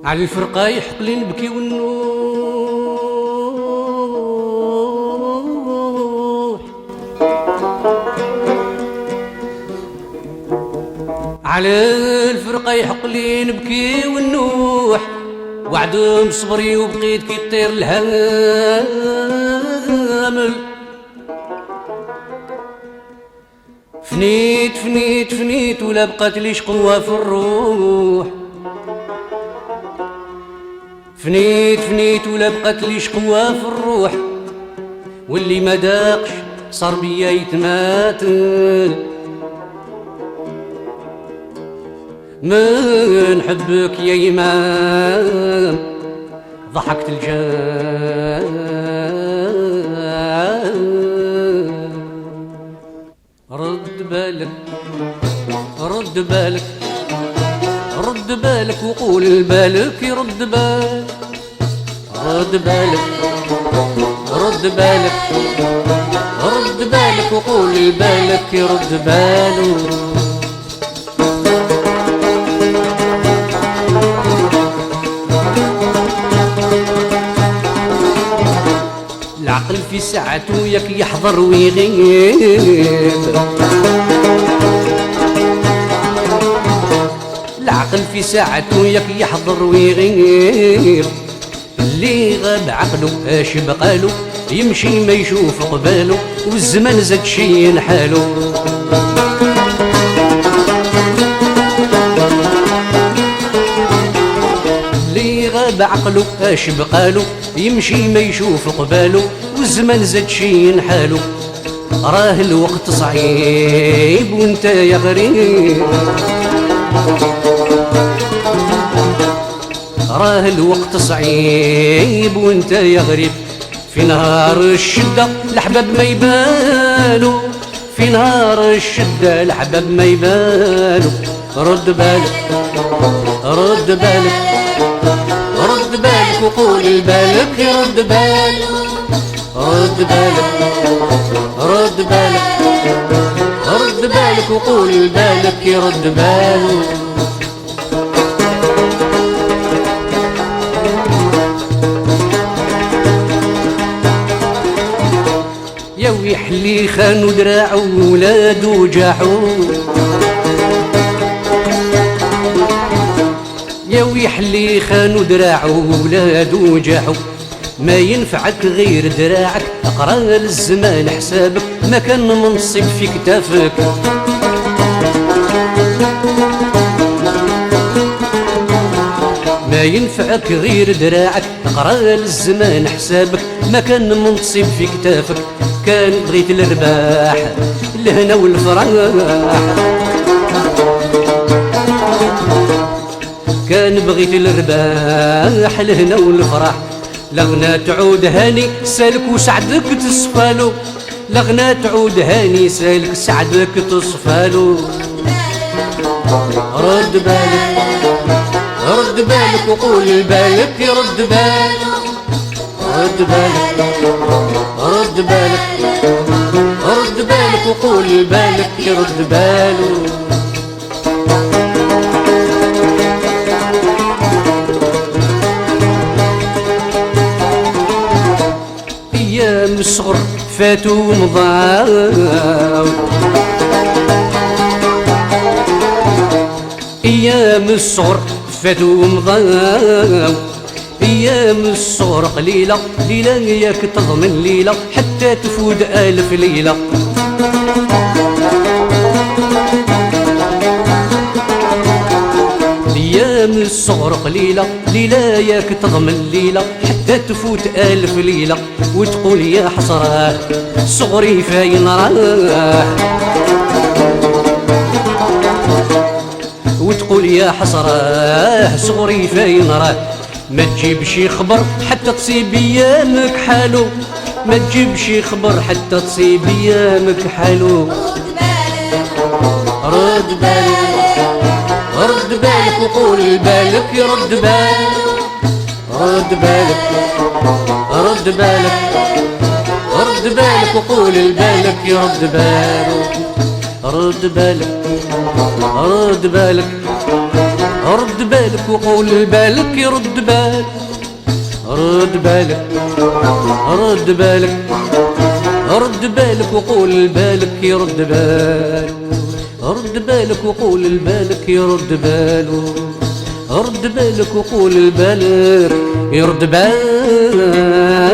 على الفرقة يحقلي نبكي والنوح، على الفرقة يحقلي نبكي والنوح، وعدم صبري وبقيت كي طير الهامل. فنيت فنيت فنيت ولا بقات ليش قوة في الروح، فنيت فنيت ولا بقات ليش قوة في الروح، واللي ما داقش صار بيا يتماتل. من حبك يا إمام ضحكت الجان، رد بالك رد بالك رد بالك وقول بالك يرد بالك، رد بالك رد بالك رد بالك وقول بالك يرد بالك. العقل في ساعته ياك يحضر ويغيب، العقل في ساعته ياك يحضر ويغيب، اللي غاب عقله اش بقالو يمشي ما يشوف قبالو، والزمان زاد شي نحالو. اللي غاب عقله اش بقالو يمشي ما يشوف قبالو، والزمان زاد شي نحالو. راه الوقت صعيب وانت يا غريب، راه الوقت صعيب وانت يا غريب. في نهار الشدة الحباب ما يبانو، في نهار الشدة الحباب ما يبانو. رد بالك رد بالك رد بالك وقول بالك يرد بالك، رد بالك رد بالك رد بالك وقول بالك يرد بالك. يا ويحلي خانو دراعو ولادو جاحو، يا ويحلي خانو دراعو ولادو جاحو. ما ينفعك غير دراعك، اقرا للزمان حسابك، ما كان منصب في كتافك. ما ينفعك غير دراعك، اقرا للزمان حسابك، ما كان منصب في كتافك. كان بغيت الرباح الهنا والفرح، كان بغيت الرباح الهنا والفرح. لغنا تعود هاني سالك وسعدك تصفالو، لغنا تعود هاني سالك سعدك تصفالو. رد بالك رد بالك وقول بالك يرد بالك، رد بالك رد بالك رد بالك وقول بالك يرد بالك. ايام الصغر فاتوا مضاو، ايام الصغر فاتوا مضاو. ايام الصغر قليله ليله ياك تضمن ليله، حتى تفوت 1000 ليله. ايام الصغر قليله ليله ياك تضمن ليله، حتى تفوت 1000 ليله. وتقول يا حسراه صغري فاين راه، وتقول يا حسراه صغري فاين راه. ما تجيبش خبر حتى تصيب ايامك حالو، ما تجيبش خبر حتى تصيب ايامك حالو. رد بالك رد بالك وقول بالك يرد بالك، رد بالك رد بالك رد بالك وقول بالك يرد بالك، رد بالك رد بالك رد بالك وقول بالك يرد بالك. رد بالك رد بالك رد بالك وقول بالك يرد بالك. رد بالك وقول بالك يرد بالك. رد بالك وقول بالك يرد بالك.